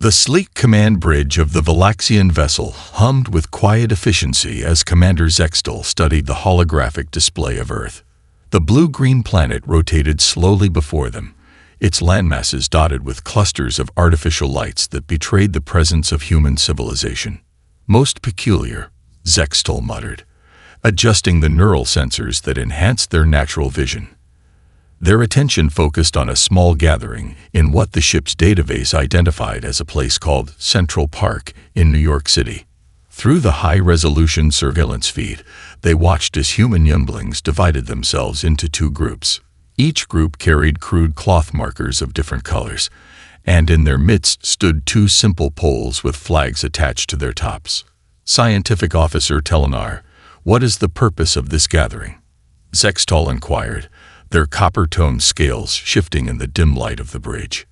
The sleek command bridge of the Valaxian vessel hummed with quiet efficiency as Commander Zextal studied the holographic display of Earth. The blue-green planet rotated slowly before them, its landmasses dotted with clusters of artificial lights that betrayed the presence of human civilization. "Most peculiar," Zextal muttered, adjusting the neural sensors that enhanced their natural vision. Their attention focused on a small gathering in what the ship's database identified as a place called Central Park in New York City. Through the high-resolution surveillance feed, they watched as human younglings divided themselves into two groups. Each group carried crude cloth markers of different colors, and in their midst stood two simple poles with flags attached to their tops. "Scientific Officer Telenar, what is the purpose of this gathering?" Zextal inquired, their copper-toned scales shifting in the dim light of the bridge.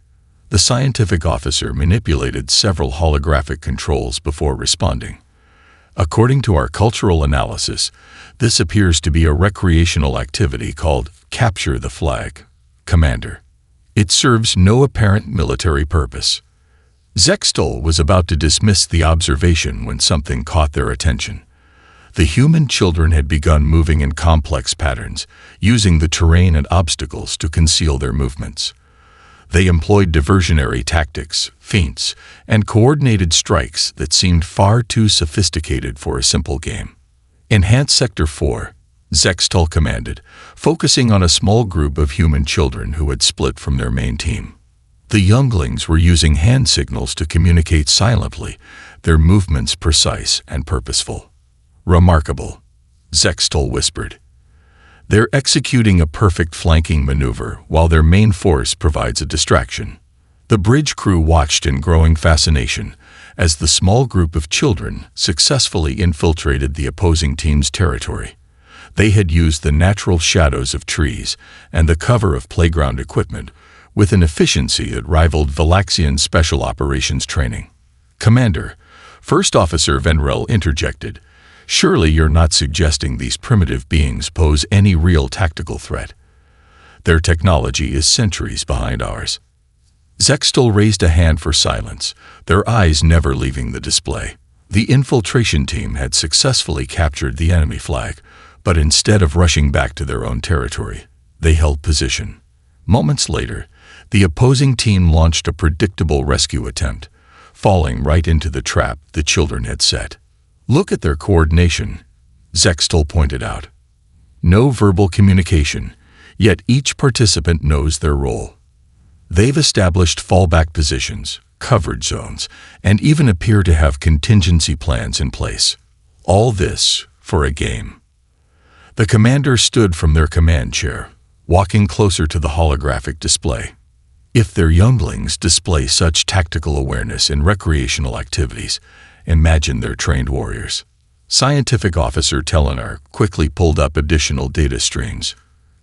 The scientific officer manipulated several holographic controls before responding. "According to our cultural analysis, this appears to be a recreational activity called Capture the Flag, Commander. It serves no apparent military purpose." Zextal was about to dismiss the observation when something caught their attention. The human children had begun moving in complex patterns, using the terrain and obstacles to conceal their movements. They employed diversionary tactics, feints, and coordinated strikes that seemed far too sophisticated for a simple game. "Enhance Sector 4, Zextal commanded, focusing on a small group of human children who had split from their main team. The younglings were using hand signals to communicate silently, their movements precise and purposeful. "Remarkable," Zextal whispered. "They're executing a perfect flanking maneuver while their main force provides a distraction." The bridge crew watched in growing fascination as the small group of children successfully infiltrated the opposing team's territory. They had used the natural shadows of trees and the cover of playground equipment with an efficiency that rivaled Valaxian special operations training. "Commander," First Officer Venrel interjected, "surely you're not suggesting these primitive beings pose any real tactical threat? Their technology is centuries behind ours." Zextal raised a hand for silence, their eyes never leaving the display. The infiltration team had successfully captured the enemy flag, but instead of rushing back to their own territory, they held position. Moments later, the opposing team launched a predictable rescue attempt, falling right into the trap the children had set. "Look at their coordination," Zextal pointed out. "No verbal communication, yet each participant knows their role. They've established fallback positions, coverage zones, and even appear to have contingency plans in place. All this for a game." The commander stood from their command chair, walking closer to the holographic display. "If their younglings display such tactical awareness in recreational activities, imagine their trained warriors." Scientific Officer Telenar quickly pulled up additional data streams.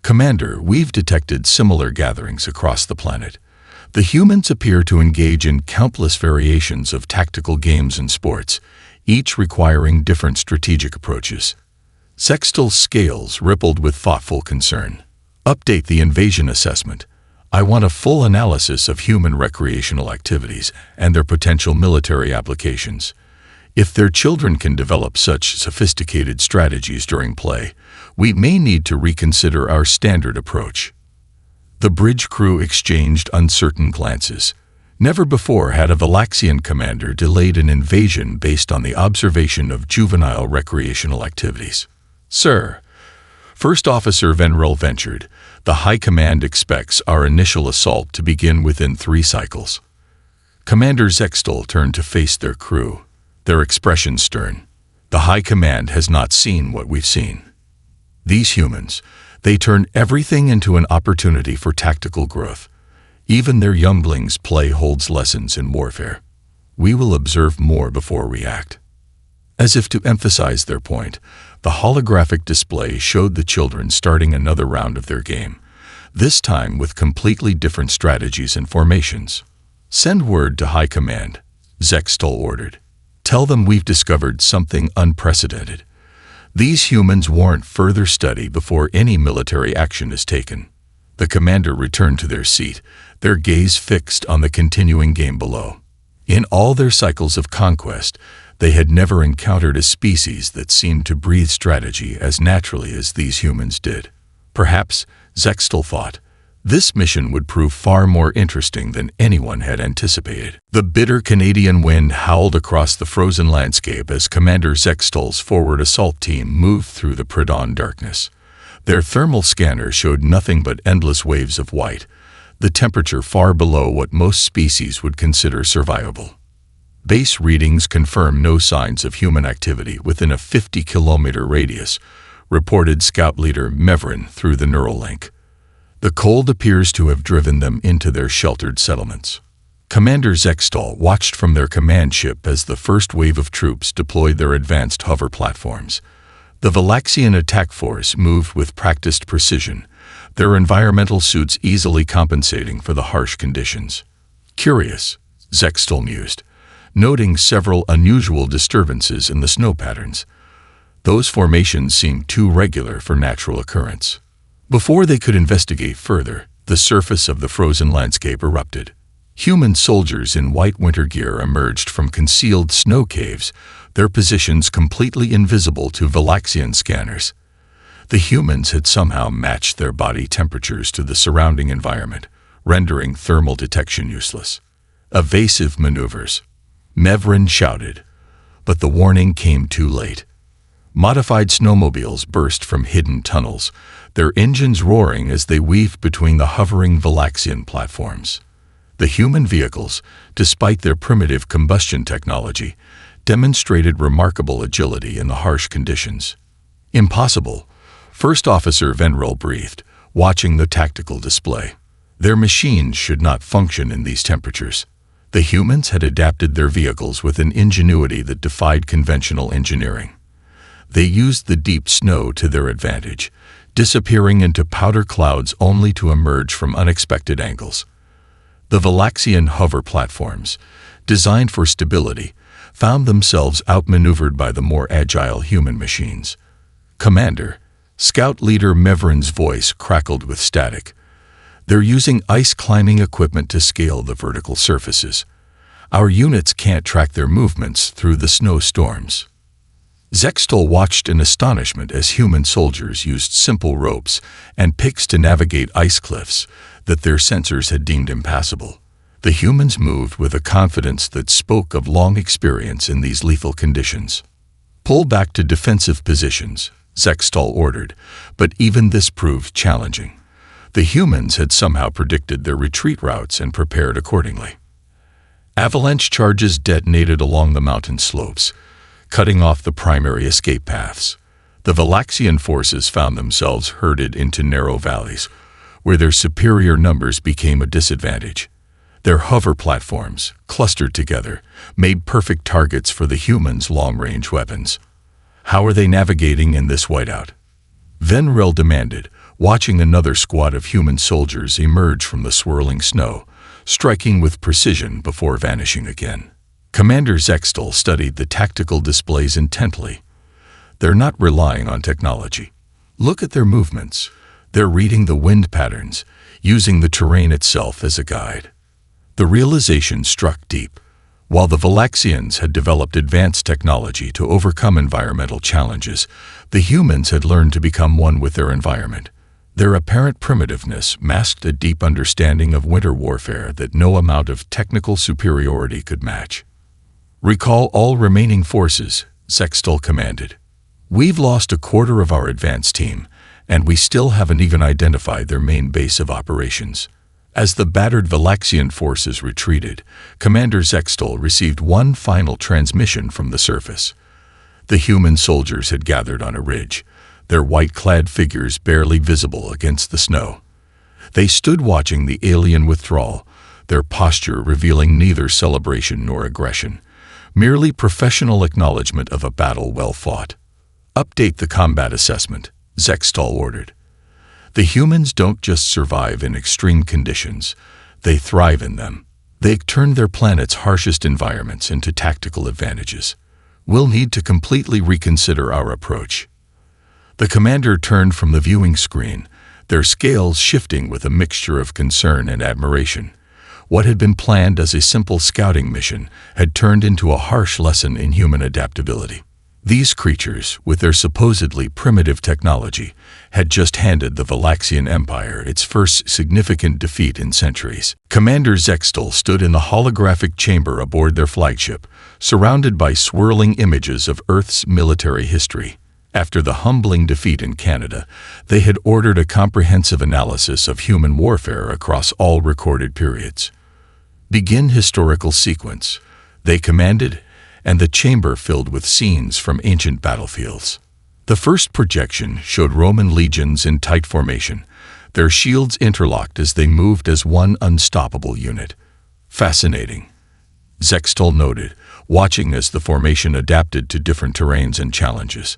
"Commander, we've detected similar gatherings across the planet. The humans appear to engage in countless variations of tactical games and sports, each requiring different strategic approaches." Zextal's scales rippled with thoughtful concern. "Update the invasion assessment. I want a full analysis of human recreational activities and their potential military applications. If their children can develop such sophisticated strategies during play, we may need to reconsider our standard approach." The bridge crew exchanged uncertain glances. Never before had a Valaxian commander delayed an invasion based on the observation of juvenile recreational activities. "Sir," First Officer Venrel ventured, "the High Command expects our initial assault to begin within 3 cycles." Commander Zextal turned to face their crew, their expression stern. "The High Command has not seen what we've seen. These humans, they turn everything into an opportunity for tactical growth. Even their younglings' play holds lessons in warfare. We will observe more before we act." As if to emphasize their point, the holographic display showed the children starting another round of their game, this time with completely different strategies and formations. "Send word to High Command," Zextal ordered. "Tell them we've discovered something unprecedented. These humans warrant further study before any military action is taken." The commander returned to their seat, their gaze fixed on the continuing game below. In all their cycles of conquest, they had never encountered a species that seemed to breathe strategy as naturally as these humans did. Perhaps, Zextal thought, this mission would prove far more interesting than anyone had anticipated. The bitter Canadian wind howled across the frozen landscape as Commander Zextal's forward assault team moved through the pre-dawn darkness. Their thermal scanner showed nothing but endless waves of white, the temperature far below what most species would consider survivable. Base readings confirm no signs of human activity within a 50-kilometer radius, reported Scout Leader Mevrin through the neural link. The cold appears to have driven them into their sheltered settlements. Commander Zextal watched from their command ship as the first wave of troops deployed their advanced hover platforms. The Valaxian attack force moved with practiced precision, their environmental suits easily compensating for the harsh conditions. Curious, Zextal mused, noting several unusual disturbances in the snow patterns. Those formations seemed too regular for natural occurrence. Before they could investigate further, the surface of the frozen landscape erupted. Human soldiers in white winter gear emerged from concealed snow caves, their positions completely invisible to Valaxian scanners. The humans had somehow matched their body temperatures to the surrounding environment, rendering thermal detection useless. Evasive maneuvers, Mevrin shouted, but the warning came too late. Modified snowmobiles burst from hidden tunnels, their engines roaring as they weaved between the hovering Valaxian platforms. The human vehicles, despite their primitive combustion technology, demonstrated remarkable agility in the harsh conditions. Impossible, First Officer Venril breathed, watching the tactical display. Their machines should not function in these temperatures. The humans had adapted their vehicles with an ingenuity that defied conventional engineering. They used the deep snow to their advantage, disappearing into powder clouds only to emerge from unexpected angles. The Valaxian hover platforms, designed for stability, found themselves outmaneuvered by the more agile human machines. Commander, Scout Leader Mevrin's voice crackled with static. They're using ice-climbing equipment to scale the vertical surfaces. Our units can't track their movements through the snowstorms. Zextal watched in astonishment as human soldiers used simple ropes and picks to navigate ice cliffs that their sensors had deemed impassable. The humans moved with a confidence that spoke of long experience in these lethal conditions. Pull back to defensive positions, Zextal ordered, but even this proved challenging. The humans had somehow predicted their retreat routes and prepared accordingly. Avalanche charges detonated along the mountain slopes, cutting off the primary escape paths. The Valaxian forces found themselves herded into narrow valleys, where their superior numbers became a disadvantage. Their hover platforms, clustered together, made perfect targets for the humans' long-range weapons. How are they navigating in this whiteout? Venril demanded, watching another squad of human soldiers emerge from the swirling snow, striking with precision before vanishing again. Commander Zextal studied the tactical displays intently. They're not relying on technology. Look at their movements. They're reading the wind patterns, using the terrain itself as a guide. The realization struck deep. While the Valaxians had developed advanced technology to overcome environmental challenges, the humans had learned to become one with their environment. Their apparent primitiveness masked a deep understanding of winter warfare that no amount of technical superiority could match. Recall all remaining forces, Zextal commanded. We've lost a quarter of our advance team, and we still haven't even identified their main base of operations. As the battered Valaxian forces retreated, Commander Zextal received one final transmission from the surface. The human soldiers had gathered on a ridge, their white-clad figures barely visible against the snow. They stood watching the alien withdrawal, their posture revealing neither celebration nor aggression, merely professional acknowledgement of a battle well fought. Update the combat assessment, Zextal ordered. The humans don't just survive in extreme conditions, they thrive in them. They turn their planet's harshest environments into tactical advantages. We'll need to completely reconsider our approach. The commander turned from the viewing screen, their scales shifting with a mixture of concern and admiration. What had been planned as a simple scouting mission had turned into a harsh lesson in human adaptability. These creatures, with their supposedly primitive technology, had just handed the Valaxian Empire its first significant defeat in centuries. Commander Zextal stood in the holographic chamber aboard their flagship, surrounded by swirling images of Earth's military history. After the humbling defeat in Canada, they had ordered a comprehensive analysis of human warfare across all recorded periods. "Begin historical sequence," they commanded, and the chamber filled with scenes from ancient battlefields. The first projection showed Roman legions in tight formation, their shields interlocked as they moved as one unstoppable unit. "Fascinating," Zextal noted, watching as the formation adapted to different terrains and challenges.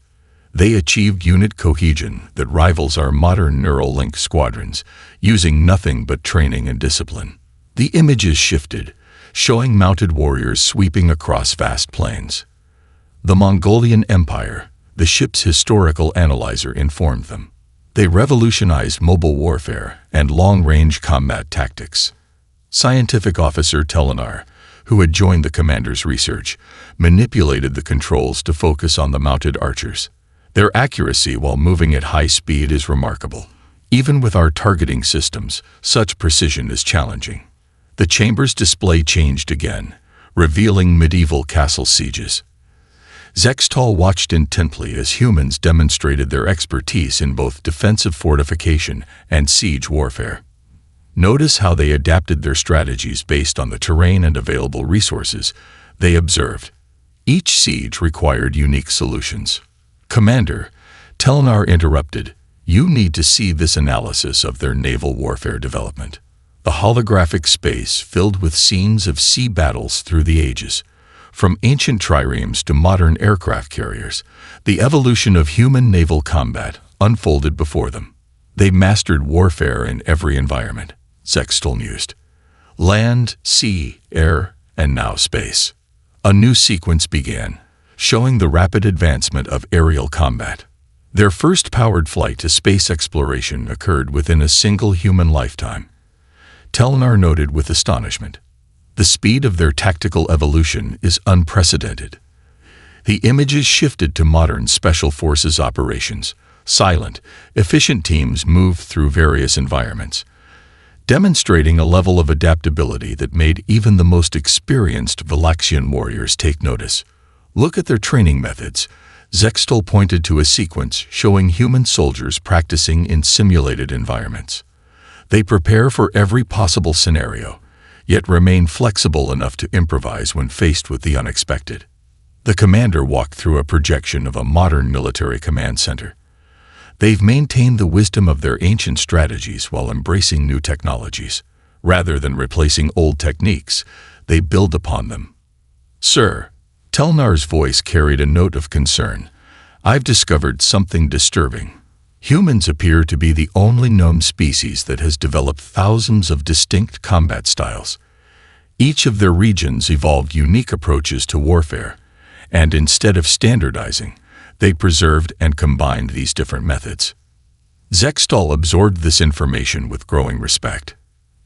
They achieved unit cohesion that rivals our modern neural link squadrons, using nothing but training and discipline. The images shifted, showing mounted warriors sweeping across vast plains. The Mongolian Empire, the ship's historical analyzer informed them. They revolutionized mobile warfare and long-range combat tactics. Scientific officer Telenar, who had joined the commander's research, manipulated the controls to focus on the mounted archers. Their accuracy while moving at high speed is remarkable. Even with our targeting systems, such precision is challenging. The chamber's display changed again, revealing medieval castle sieges. Zextal watched intently as humans demonstrated their expertise in both defensive fortification and siege warfare. Notice how they adapted their strategies based on the terrain and available resources, they observed. Each siege required unique solutions. "Commander," Telenar interrupted, "you need to see this analysis of their naval warfare development." The holographic space filled with scenes of sea battles through the ages. From ancient triremes to modern aircraft carriers, the evolution of human naval combat unfolded before them. They mastered warfare in every environment, Zextal mused. Land, sea, air, and now space. A new sequence began, showing the rapid advancement of aerial combat. Their first powered flight to space exploration occurred within a single human lifetime. Telenar noted with astonishment. The speed of their tactical evolution is unprecedented. The images shifted to modern special forces operations. Silent, efficient teams moved through various environments, demonstrating a level of adaptability that made even the most experienced Valaxian warriors take notice. "Look at their training methods." Zextal pointed to a sequence showing human soldiers practicing in simulated environments. They prepare for every possible scenario, yet remain flexible enough to improvise when faced with the unexpected. The commander walked through a projection of a modern military command center. They've maintained the wisdom of their ancient strategies while embracing new technologies. Rather than replacing old techniques, they build upon them. "Sir," Telnar's voice carried a note of concern, "I've discovered something disturbing. Humans appear to be the only known species that has developed thousands of distinct combat styles. Each of their regions evolved unique approaches to warfare, and instead of standardizing, they preserved and combined these different methods." Zextal absorbed this information with growing respect.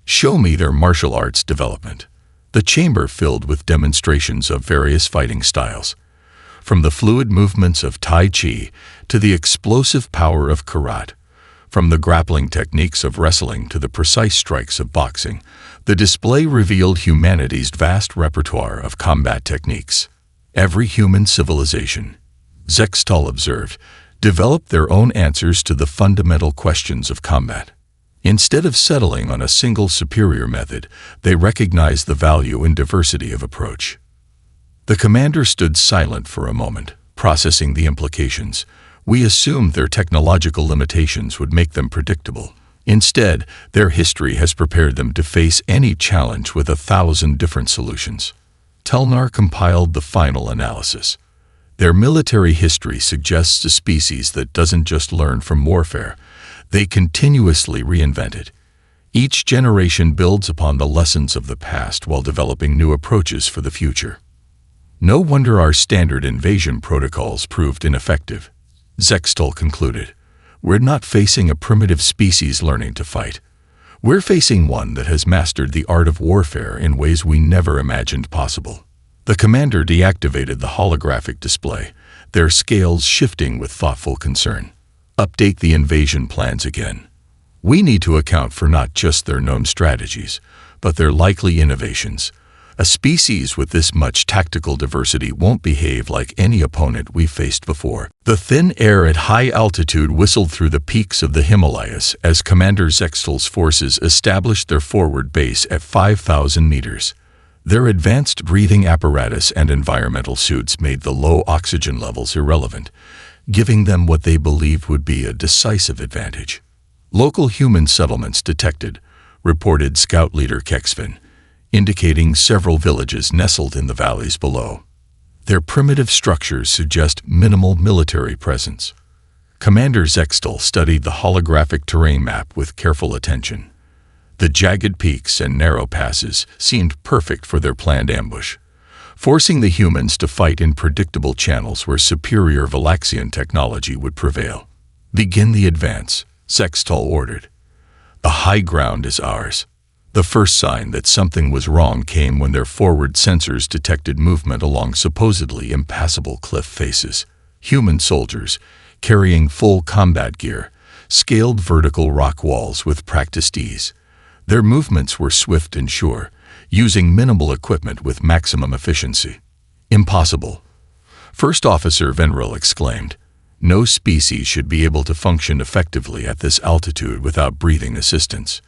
"Show me their martial arts development." The chamber filled with demonstrations of various fighting styles, from the fluid movements of Tai Chi to the explosive power of karate, from the grappling techniques of wrestling to the precise strikes of boxing. The display revealed humanity's vast repertoire of combat techniques. Every human civilization, Zextal observed, developed their own answers to the fundamental questions of combat. Instead of settling on a single superior method, they recognized the value in diversity of approach. The commander stood silent for a moment, processing the implications. "We assumed their technological limitations would make them predictable. Instead, their history has prepared them to face any challenge with 1,000 different solutions." Telnar compiled the final analysis. Their military history suggests a species that doesn't just learn from warfare. They continuously reinvent it. Each generation builds upon the lessons of the past while developing new approaches for the future. "No wonder our standard invasion protocols proved ineffective," Zextal concluded. "We're not facing a primitive species learning to fight. We're facing one that has mastered the art of warfare in ways we never imagined possible. The commander deactivated the holographic display, their scales shifting with thoughtful concern. Update the invasion plans again. We need to account for not just their known strategies, but their likely innovations. A species with this much tactical diversity won't behave like any opponent we've faced before. The thin air at high altitude whistled through the peaks of the Himalayas as Commander Zextal's forces established their forward base at 5,000 meters. Their advanced breathing apparatus and environmental suits made the low oxygen levels irrelevant, giving them what they believed would be a decisive advantage. Local human settlements detected, reported Scout Leader Kexvin, indicating several villages nestled in the valleys below. Their primitive structures suggest minimal military presence. Commander Zextal studied the holographic terrain map with careful attention. The jagged peaks and narrow passes seemed perfect for their planned ambush, forcing the humans to fight in predictable channels where superior Valaxian technology would prevail. Begin the advance, Zextal ordered. The high ground is ours. The first sign that something was wrong came when their forward sensors detected movement along supposedly impassable cliff faces. Human soldiers, carrying full combat gear, scaled vertical rock walls with practiced ease. Their movements were swift and sure, using minimal equipment with maximum efficiency. Impossible. First Officer Venril exclaimed. No species should be able to function effectively at this altitude without breathing assistance.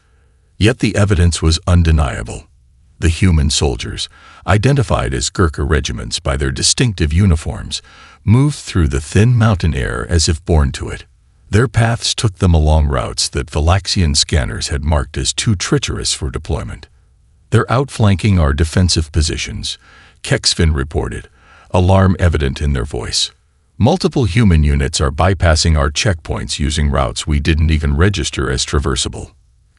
Yet the evidence was undeniable. The human soldiers, identified as Gurkha regiments by their distinctive uniforms, moved through the thin mountain air as if born to it. Their paths took them along routes that Valaxian scanners had marked as too treacherous for deployment. They're outflanking our defensive positions, Kexvin reported, alarm evident in their voice. Multiple human units are bypassing our checkpoints using routes we didn't even register as traversable.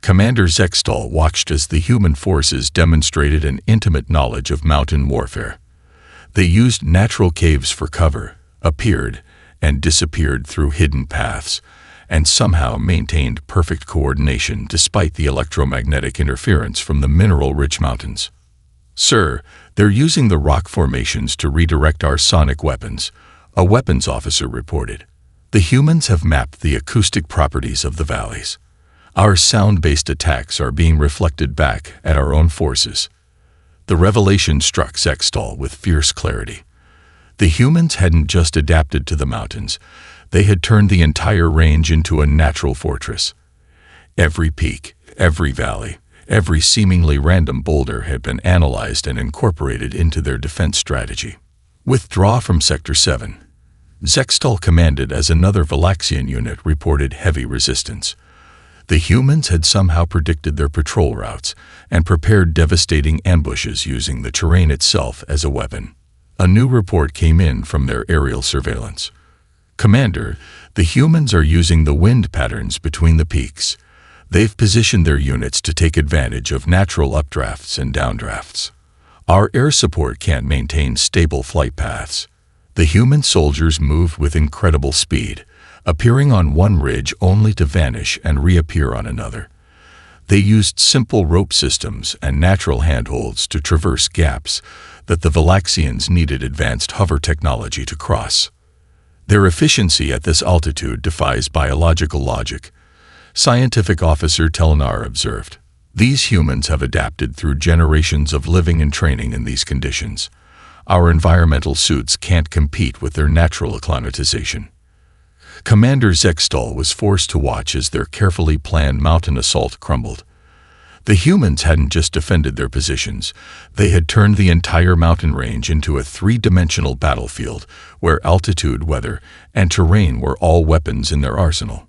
Commander Zextal watched as the human forces demonstrated an intimate knowledge of mountain warfare. They used natural caves for cover, appeared and disappeared through hidden paths, and somehow maintained perfect coordination despite the electromagnetic interference from the mineral-rich mountains. Sir, they're using the rock formations to redirect our sonic weapons, a weapons officer reported. The humans have mapped the acoustic properties of the valleys. Our sound-based attacks are being reflected back at our own forces. The revelation struck Zextal with fierce clarity. The humans hadn't just adapted to the mountains, they had turned the entire range into a natural fortress. Every peak, every valley, every seemingly random boulder had been analyzed and incorporated into their defense strategy. Withdraw from Sector 7. Zextal commanded as another Valaxian unit reported heavy resistance. The humans had somehow predicted their patrol routes and prepared devastating ambushes using the terrain itself as a weapon. A new report came in from their aerial surveillance. Commander, the humans are using the wind patterns between the peaks. They've positioned their units to take advantage of natural updrafts and downdrafts. Our air support can't maintain stable flight paths. The human soldiers moved with incredible speed, appearing on one ridge only to vanish and reappear on another. They used simple rope systems and natural handholds to traverse gaps that the Valaxians needed advanced hover technology to cross. Their efficiency at this altitude defies biological logic, Scientific Officer Telnar observed. These humans have adapted through generations of living and training in these conditions. Our environmental suits can't compete with their natural acclimatization. Commander Zextal was forced to watch as their carefully planned mountain assault crumbled. The humans hadn't just defended their positions, they had turned the entire mountain range into a three-dimensional battlefield where altitude, weather, and terrain were all weapons in their arsenal.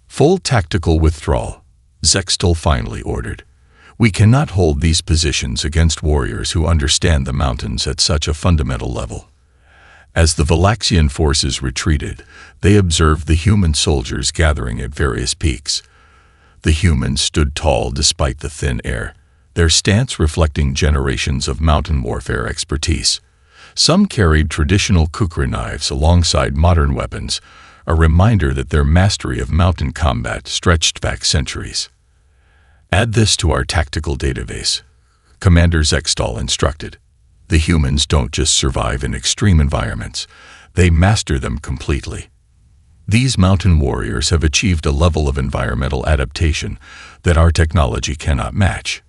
Full tactical withdrawal, Zextal finally ordered. We cannot hold these positions against warriors who understand the mountains at such a fundamental level. As the Valaxian forces retreated, they observed the human soldiers gathering at various peaks. The humans stood tall despite the thin air, their stance reflecting generations of mountain warfare expertise. Some carried traditional kukri knives alongside modern weapons, a reminder that their mastery of mountain combat stretched back centuries. Add this to our tactical database, Commander Zextal instructed. The humans don't just survive in extreme environments, they master them completely. These mountain warriors have achieved a level of environmental adaptation that our technology cannot match.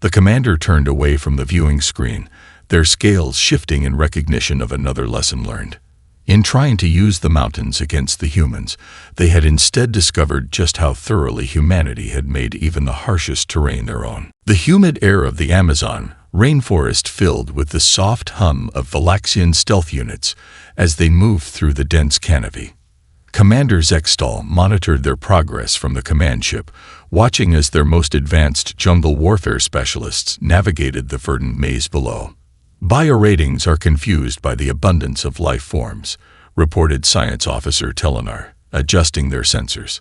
The commander turned away from the viewing screen, their scales shifting in recognition of another lesson learned. In trying to use the mountains against the humans, they had instead discovered just how thoroughly humanity had made even the harshest terrain their own. The humid air of the Amazon rainforest filled with the soft hum of Valaxian stealth units as they moved through the dense canopy. Commander Zextal monitored their progress from the command ship, watching as their most advanced jungle warfare specialists navigated the verdant maze below. Bio ratings are confused by the abundance of life forms, reported Science Officer Telenar, adjusting their sensors.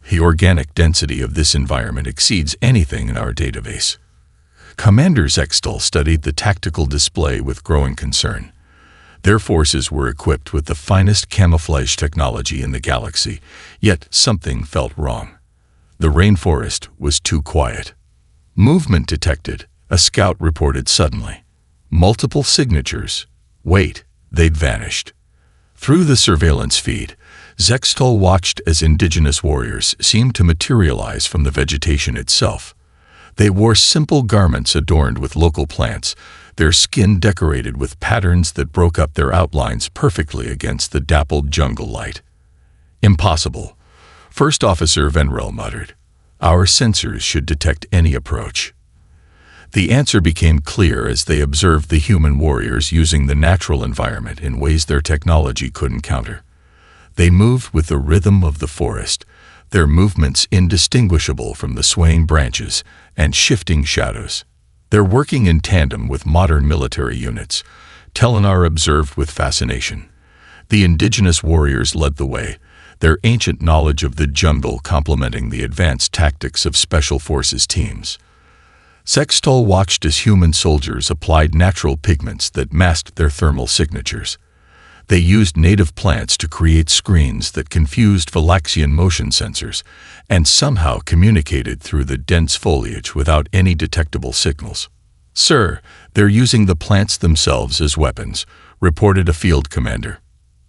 The organic density of this environment exceeds anything in our database. Commander Zextal studied the tactical display with growing concern. Their forces were equipped with the finest camouflage technology in the galaxy, yet something felt wrong. The rainforest was too quiet. Movement detected, a scout reported suddenly. Multiple signatures. Wait, they'd vanished. Through the surveillance feed, Zextal watched as indigenous warriors seemed to materialize from the vegetation itself. They wore simple garments adorned with local plants, their skin decorated with patterns that broke up their outlines perfectly against the dappled jungle light. Impossible, First Officer Venrel muttered. Our sensors should detect any approach. The answer became clear as they observed the human warriors using the natural environment in ways their technology couldn't counter. They moved with the rhythm of the forest, their movements indistinguishable from the swaying branches and shifting shadows. They're working in tandem with modern military units, Telenar observed with fascination. The indigenous warriors led the way, their ancient knowledge of the jungle complementing the advanced tactics of special forces teams. Zextal watched as human soldiers applied natural pigments that masked their thermal signatures. They used native plants to create screens that confused Valaxian motion sensors and somehow communicated through the dense foliage without any detectable signals. Sir, they're using the plants themselves as weapons, reported a field commander.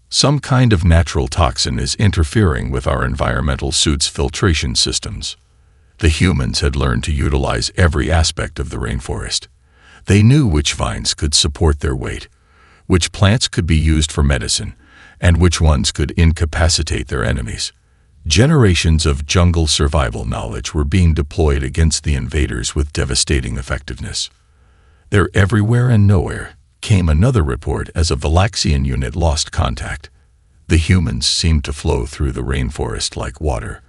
Some kind of natural toxin is interfering with our environmental suit's filtration systems. The humans had learned to utilize every aspect of the rainforest. They knew which vines could support their weight, which plants could be used for medicine, and which ones could incapacitate their enemies. Generations of jungle survival knowledge were being deployed against the invaders with devastating effectiveness. There, everywhere and nowhere, came another report as a Valaxian unit lost contact. The humans seemed to flow through the rainforest like water,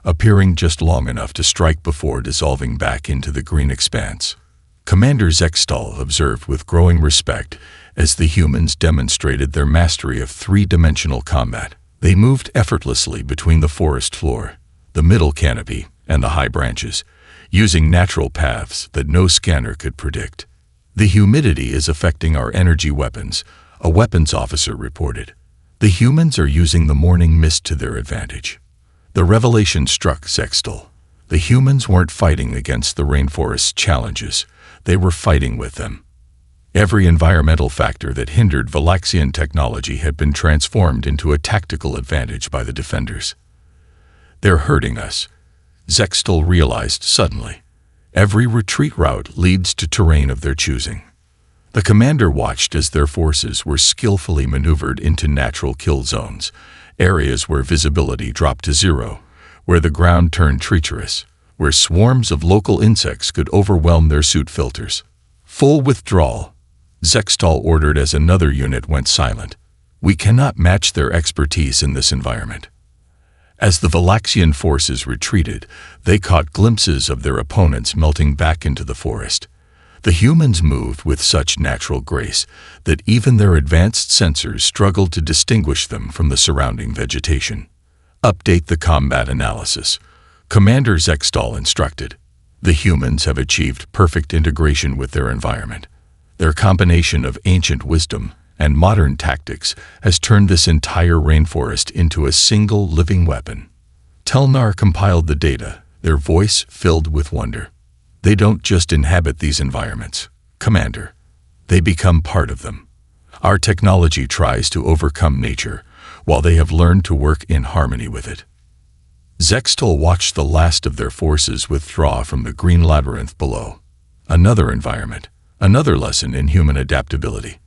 appearing just long enough to strike before dissolving back into the green expanse. Commander Zextal observed with growing respect as the humans demonstrated their mastery of three-dimensional combat. They moved effortlessly between the forest floor, the middle canopy, and the high branches, using natural paths that no scanner could predict. The humidity is affecting our energy weapons, a weapons officer reported. The humans are using the morning mist to their advantage. The revelation struck Zextal. The humans weren't fighting against the rainforest's challenges, they were fighting with them. Every environmental factor that hindered Valaxian technology had been transformed into a tactical advantage by the defenders. They're hurting us, Zextal realized suddenly. Every retreat route leads to terrain of their choosing. The commander watched as their forces were skillfully maneuvered into natural kill zones, areas where visibility dropped to zero, where the ground turned treacherous, where swarms of local insects could overwhelm their suit filters. Full withdrawal, Zextal ordered as another unit went silent. We cannot match their expertise in this environment. As the Valaxian forces retreated, they caught glimpses of their opponents melting back into the forest. The humans moved with such natural grace that even their advanced sensors struggled to distinguish them from the surrounding vegetation. Update the combat analysis, Commander Zextal instructed. The humans have achieved perfect integration with their environment. Their combination of ancient wisdom and modern tactics has turned this entire rainforest into a single living weapon. Telnar compiled the data, their voice filled with wonder. "They don't just inhabit these environments, Commander. They become part of them. Our technology tries to overcome nature, while they have learned to work in harmony with it." Zextol watched the last of their forces withdraw from the green labyrinth below. Another environment, another lesson in human adaptability.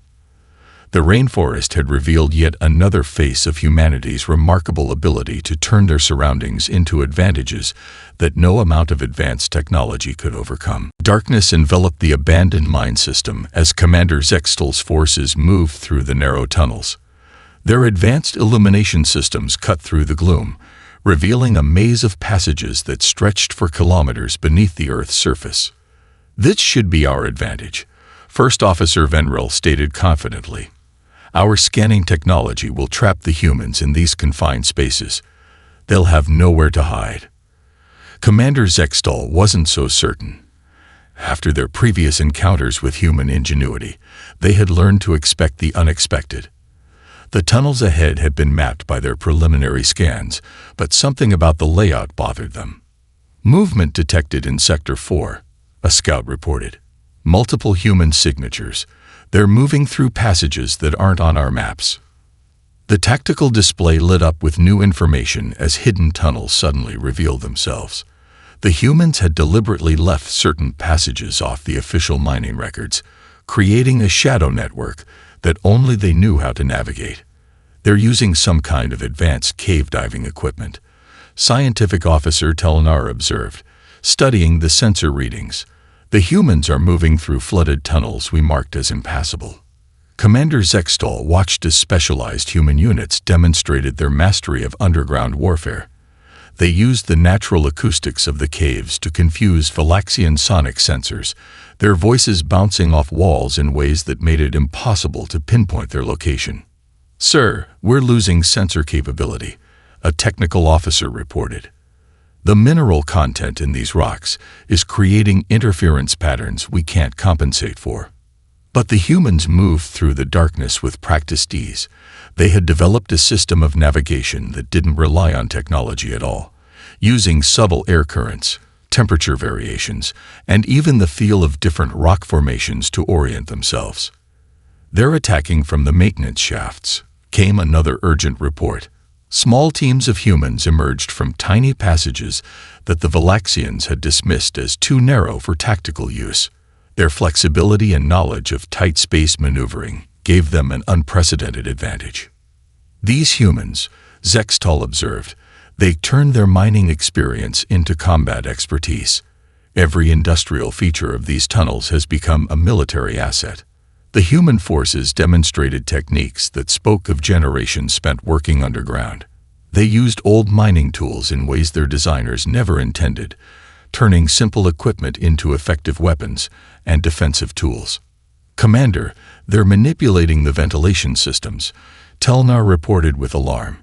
The rainforest had revealed yet another face of humanity's remarkable ability to turn their surroundings into advantages that no amount of advanced technology could overcome. Darkness enveloped the abandoned mine system as Commander Zextol's forces moved through the narrow tunnels. Their advanced illumination systems cut through the gloom, revealing a maze of passages that stretched for kilometers beneath the Earth's surface. "This should be our advantage," First Officer Venril stated confidently. "Our scanning technology will trap the humans in these confined spaces. They'll have nowhere to hide." Commander Zextol wasn't so certain. After their previous encounters with human ingenuity, they had learned to expect the unexpected. The tunnels ahead had been mapped by their preliminary scans, but something about the layout bothered them. "Movement detected in Sector 4, a scout reported. "Multiple human signatures. They're moving through passages that aren't on our maps." The tactical display lit up with new information as hidden tunnels suddenly revealed themselves. The humans had deliberately left certain passages off the official mining records, creating a shadow network that only they knew how to navigate. "They're using some kind of advanced cave diving equipment," Scientific Officer Telnar observed, studying the sensor readings. "The humans are moving through flooded tunnels we marked as impassable." Commander Zextol watched as specialized human units demonstrated their mastery of underground warfare. They used the natural acoustics of the caves to confuse Valaxian sonic sensors, their voices bouncing off walls in ways that made it impossible to pinpoint their location. "Sir, we're losing sensor capability," a technical officer reported. "The mineral content in these rocks is creating interference patterns we can't compensate for." But the humans moved through the darkness with practiced ease. They had developed a system of navigation that didn't rely on technology at all, using subtle air currents, temperature variations, and even the feel of different rock formations to orient themselves. "They're attacking from the maintenance shafts," came another urgent report. Small teams of humans emerged from tiny passages that the Valaxians had dismissed as too narrow for tactical use. Their flexibility and knowledge of tight space maneuvering gave them an unprecedented advantage. "These humans," Zextol observed, "they turned their mining experience into combat expertise. Every industrial feature of these tunnels has become a military asset." The human forces demonstrated techniques that spoke of generations spent working underground. They used old mining tools in ways their designers never intended, turning simple equipment into effective weapons and defensive tools. "Commander, they're manipulating the ventilation systems," Telnar reported with alarm.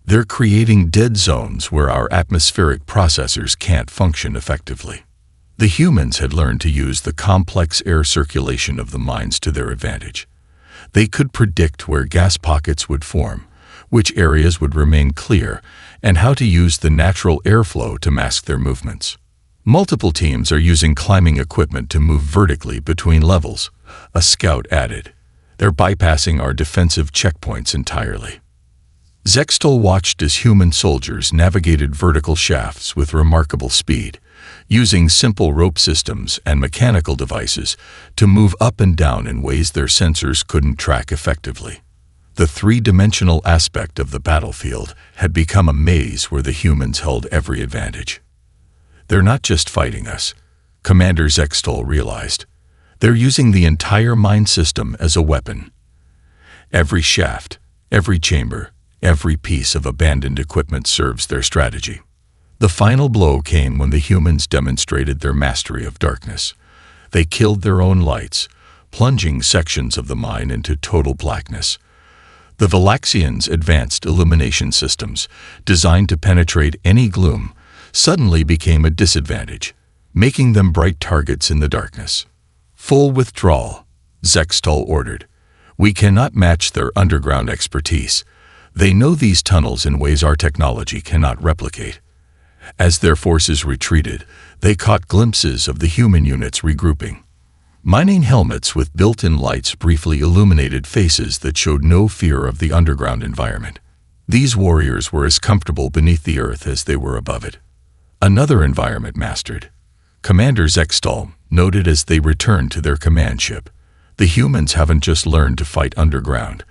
"They're creating dead zones where our atmospheric processors can't function effectively." The humans had learned to use the complex air circulation of the mines to their advantage. They could predict where gas pockets would form, which areas would remain clear, and how to use the natural airflow to mask their movements. "Multiple teams are using climbing equipment to move vertically between levels," a scout added. "They're bypassing our defensive checkpoints entirely." Zextol watched as human soldiers navigated vertical shafts with remarkable speed, using simple rope systems and mechanical devices to move up and down in ways their sensors couldn't track effectively. The three-dimensional aspect of the battlefield had become a maze where the humans held every advantage. "They're not just fighting us," Commander Zextol realized. "They're using the entire mine system as a weapon. Every shaft, every chamber, every piece of abandoned equipment serves their strategy." The final blow came when the humans demonstrated their mastery of darkness. They killed their own lights, plunging sections of the mine into total blackness. The Valaxians' advanced illumination systems, designed to penetrate any gloom, suddenly became a disadvantage, making them bright targets in the darkness. "Full withdrawal," Zextol ordered. "We cannot match their underground expertise. They know these tunnels in ways our technology cannot replicate." As their forces retreated, they caught glimpses of the human units regrouping. Mining helmets with built-in lights briefly illuminated faces that showed no fear of the underground environment. These warriors were as comfortable beneath the earth as they were above it. Another environment mastered. Commander Zextal noted as they returned to their command ship. The humans haven't just learned to fight underground.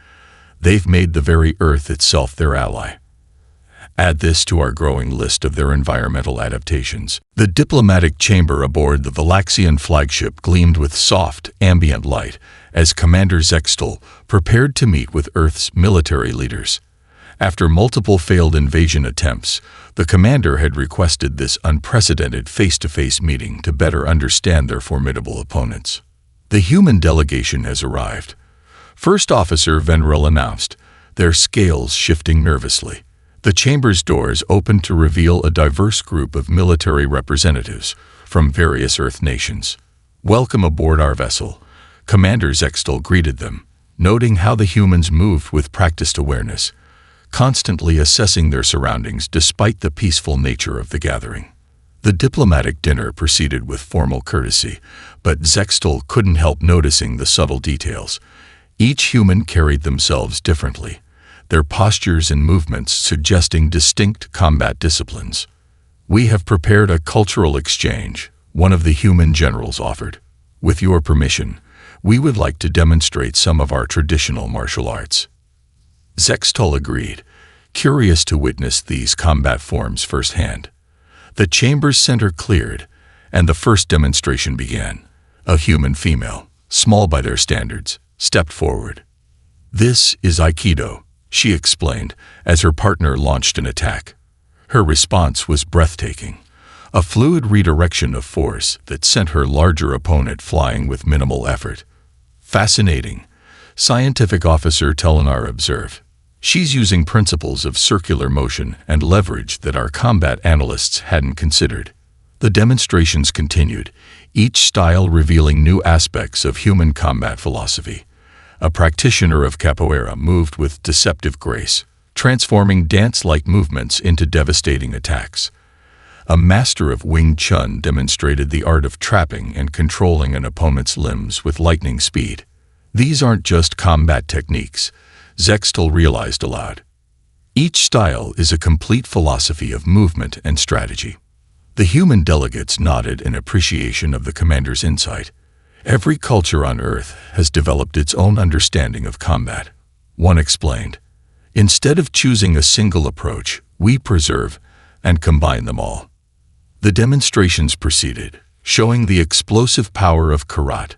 They've made the very earth itself their ally. Add this to our growing list of their environmental adaptations. The diplomatic chamber aboard the Valaxian flagship gleamed with soft, ambient light as Commander Zextal prepared to meet with Earth's military leaders. After multiple failed invasion attempts, the commander had requested this unprecedented face-to-face meeting to better understand their formidable opponents. The human delegation has arrived. First Officer Venril announced, their scales shifting nervously. The chamber's doors opened to reveal a diverse group of military representatives from various Earth nations. "Welcome aboard our vessel," Commander Zextal greeted them, noting how the humans moved with practiced awareness, constantly assessing their surroundings despite the peaceful nature of the gathering. The diplomatic dinner proceeded with formal courtesy, but Zextal couldn't help noticing the subtle details. Each human carried themselves differently, their postures and movements suggesting distinct combat disciplines. "We have prepared a cultural exchange," one of the human generals offered. "With your permission, we would like to demonstrate some of our traditional martial arts." Zextal agreed, curious to witness these combat forms firsthand. The chamber's center cleared, and the first demonstration began. A human female, small by their standards, stepped forward. "This is Aikido," she explained as her partner launched an attack. Her response was breathtaking, a fluid redirection of force that sent her larger opponent flying with minimal effort. "Fascinating," Scientific Officer Telenar observed. "She's using principles of circular motion and leverage that our combat analysts hadn't considered." The demonstrations continued, each style revealing new aspects of human combat philosophy. A practitioner of capoeira moved with deceptive grace, transforming dance-like movements into devastating attacks. A master of Wing Chun demonstrated the art of trapping and controlling an opponent's limbs with lightning speed. These aren't just combat techniques, Zextal realized aloud. Each style is a complete philosophy of movement and strategy. The human delegates nodded in appreciation of the commander's insight. Every culture on Earth has developed its own understanding of combat, one explained. Instead of choosing a single approach, we preserve and combine them all. The demonstrations proceeded, showing the explosive power of karate,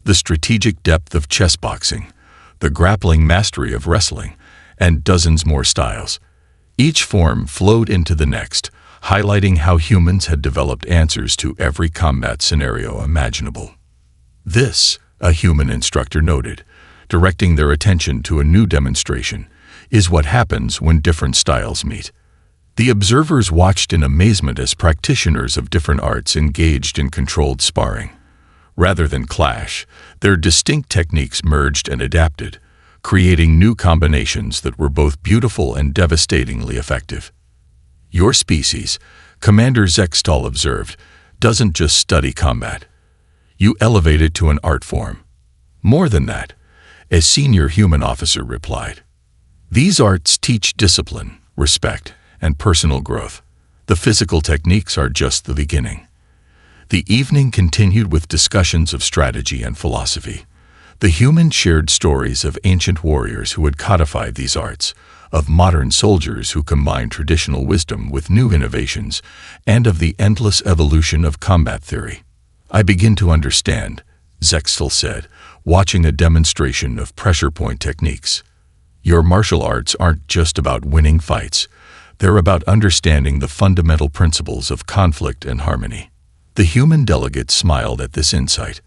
the strategic depth of chess boxing, the grappling mastery of wrestling, and dozens more styles. Each form flowed into the next, highlighting how humans had developed answers to every combat scenario imaginable. "This," a human instructor noted, directing their attention to a new demonstration, "is what happens when different styles meet." The observers watched in amazement as practitioners of different arts engaged in controlled sparring. Rather than clash, their distinct techniques merged and adapted, creating new combinations that were both beautiful and devastatingly effective. "Your species," Commander Zextal observed, "doesn't just study combat. You elevate it to an art form." "More than that," a senior human officer replied. "These arts teach discipline, respect, and personal growth. The physical techniques are just the beginning." The evening continued with discussions of strategy and philosophy. The humans shared stories of ancient warriors who had codified these arts, of modern soldiers who combined traditional wisdom with new innovations, and of the endless evolution of combat theory. "I begin to understand," Zextal said, watching a demonstration of pressure point techniques. "Your martial arts aren't just about winning fights. They're about understanding the fundamental principles of conflict and harmony." The human delegates smiled at this insight.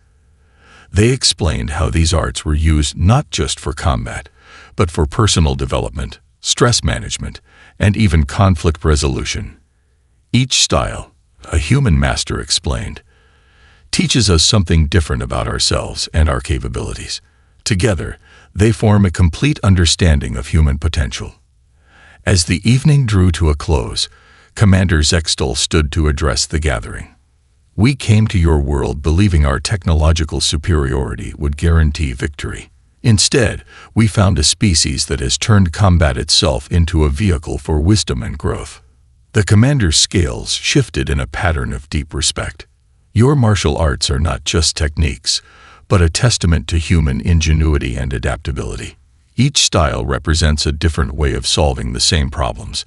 They explained how these arts were used not just for combat, but for personal development, stress management, and even conflict resolution. "Each style," a human master explained, "teaches us something different about ourselves and our capabilities. Together, they form a complete understanding of human potential." As the evening drew to a close, Commander Zextal stood to address the gathering. "We came to your world believing our technological superiority would guarantee victory. Instead, we found a species that has turned combat itself into a vehicle for wisdom and growth." The commander's scales shifted in a pattern of deep respect. "Your martial arts are not just techniques, but a testament to human ingenuity and adaptability. Each style represents a different way of solving the same problems,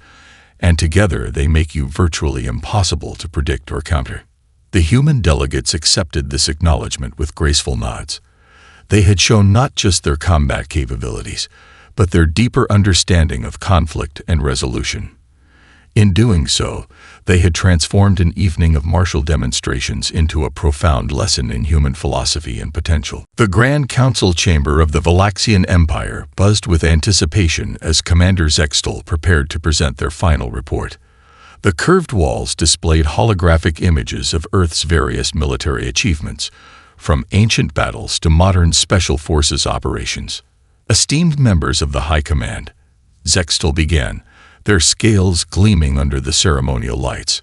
and together they make you virtually impossible to predict or counter." The human delegates accepted this acknowledgement with graceful nods. They had shown not just their combat capabilities, but their deeper understanding of conflict and resolution. In doing so, they had transformed an evening of martial demonstrations into a profound lesson in human philosophy and potential. The Grand Council chamber of the Valaxian Empire buzzed with anticipation as Commander Zextal prepared to present their final report. The curved walls displayed holographic images of Earth's various military achievements, from ancient battles to modern special forces operations. "Esteemed members of the High Command," Zextal began, their scales gleaming under the ceremonial lights,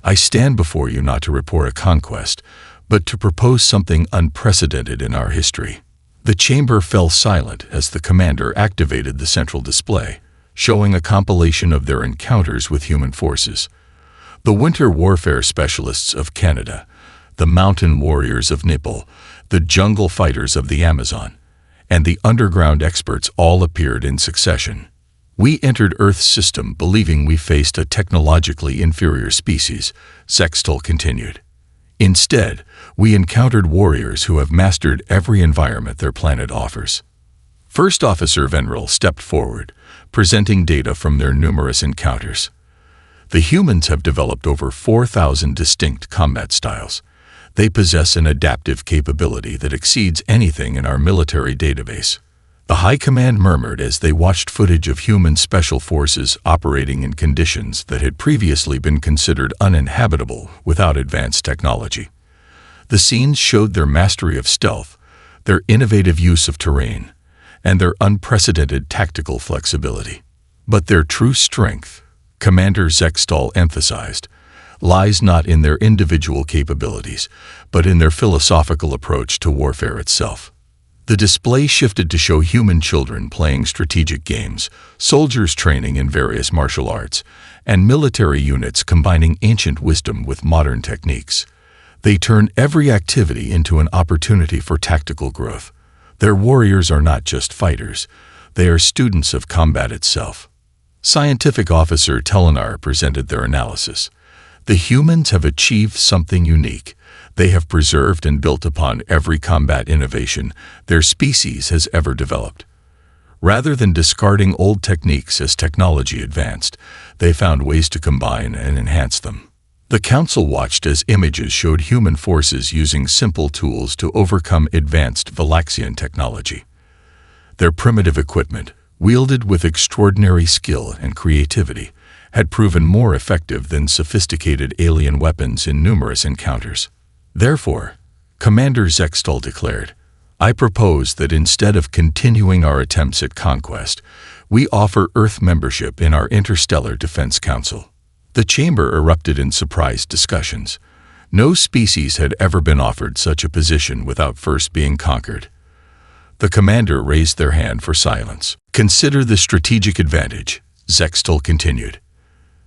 "I stand before you not to report a conquest, but to propose something unprecedented in our history." The chamber fell silent as the commander activated the central display, showing a compilation of their encounters with human forces. The winter warfare specialists of Canada, the mountain warriors of Nepal, the jungle fighters of the Amazon, and the underground experts all appeared in succession. "We entered Earth's system believing we faced a technologically inferior species," Zextal continued. "Instead, we encountered warriors who have mastered every environment their planet offers." First Officer Venril stepped forward, presenting data from their numerous encounters. "The humans have developed over 4,000 distinct combat styles. They possess an adaptive capability that exceeds anything in our military database." The High Command murmured as they watched footage of human special forces operating in conditions that had previously been considered uninhabitable without advanced technology. The scenes showed their mastery of stealth, their innovative use of terrain, and their unprecedented tactical flexibility. But their true strength, Commander Zextal emphasized, lies not in their individual capabilities, but in their philosophical approach to warfare itself. The display shifted to show human children playing strategic games, soldiers training in various martial arts, and military units combining ancient wisdom with modern techniques. They turned every activity into an opportunity for tactical growth. Their warriors are not just fighters, they are students of combat itself. Scientific Officer Telenar presented their analysis. "The humans have achieved something unique. They have preserved and built upon every combat innovation their species has ever developed. Rather than discarding old techniques as technology advanced, they found ways to combine and enhance them." The Council watched as images showed human forces using simple tools to overcome advanced Valaxian technology. Their primitive equipment, wielded with extraordinary skill and creativity, had proven more effective than sophisticated alien weapons in numerous encounters. Therefore, Commander Zextal declared, "I propose that instead of continuing our attempts at conquest, we offer Earth membership in our Interstellar Defense Council." The chamber erupted in surprised discussions. No species had ever been offered such a position without first being conquered. The commander raised their hand for silence. "Consider the strategic advantage," Zextal continued.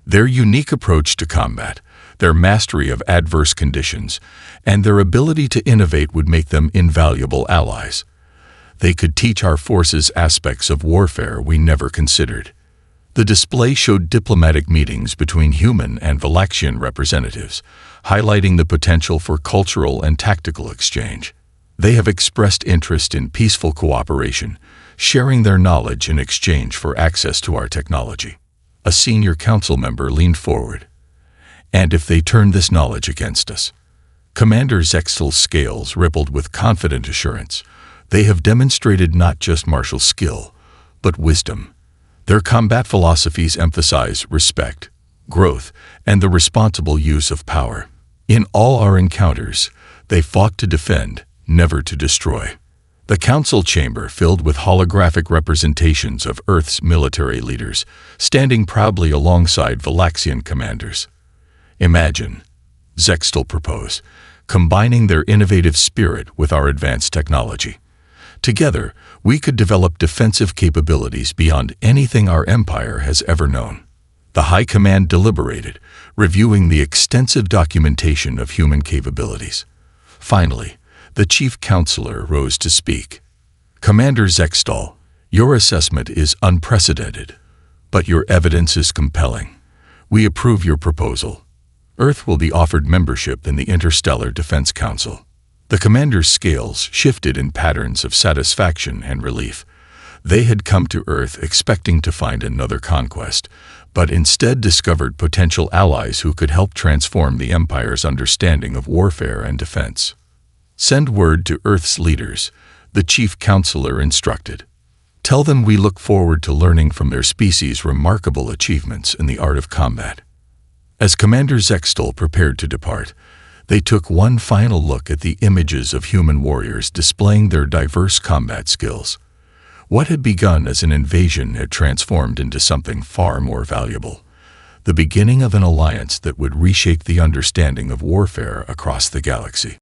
"Their unique approach to combat, their mastery of adverse conditions, and their ability to innovate would make them invaluable allies. They could teach our forces aspects of warfare we never considered." The display showed diplomatic meetings between human and Valaxian representatives, highlighting the potential for cultural and tactical exchange. They have expressed interest in peaceful cooperation, sharing their knowledge in exchange for access to our technology. A senior council member leaned forward. "And if they turn this knowledge against us?" Commander Zextal's scales rippled with confident assurance. "They have demonstrated not just martial skill, but wisdom. Their combat philosophies emphasize respect, growth, and the responsible use of power. In all our encounters, they fought to defend, never to destroy." The council chamber filled with holographic representations of Earth's military leaders, standing proudly alongside Valaxian commanders. Imagine, Zextal proposed, combining their innovative spirit with our advanced technology. Together, we could develop defensive capabilities beyond anything our empire has ever known. The High Command deliberated, reviewing the extensive documentation of human capabilities. Finally, the Chief Counselor rose to speak. Commander Zextal, your assessment is unprecedented, but your evidence is compelling. We approve your proposal. Earth will be offered membership in the Interstellar Defense Council. The commander's scales shifted in patterns of satisfaction and relief. They had come to Earth expecting to find another conquest, but instead discovered potential allies who could help transform the Empire's understanding of warfare and defense. Send word to Earth's leaders, the Chief Counselor instructed. Tell them we look forward to learning from their species' remarkable achievements in the art of combat. As Commander Zextal prepared to depart, they took one final look at the images of human warriors displaying their diverse combat skills. What had begun as an invasion had transformed into something far more valuable, the beginning of an alliance that would reshape the understanding of warfare across the galaxy.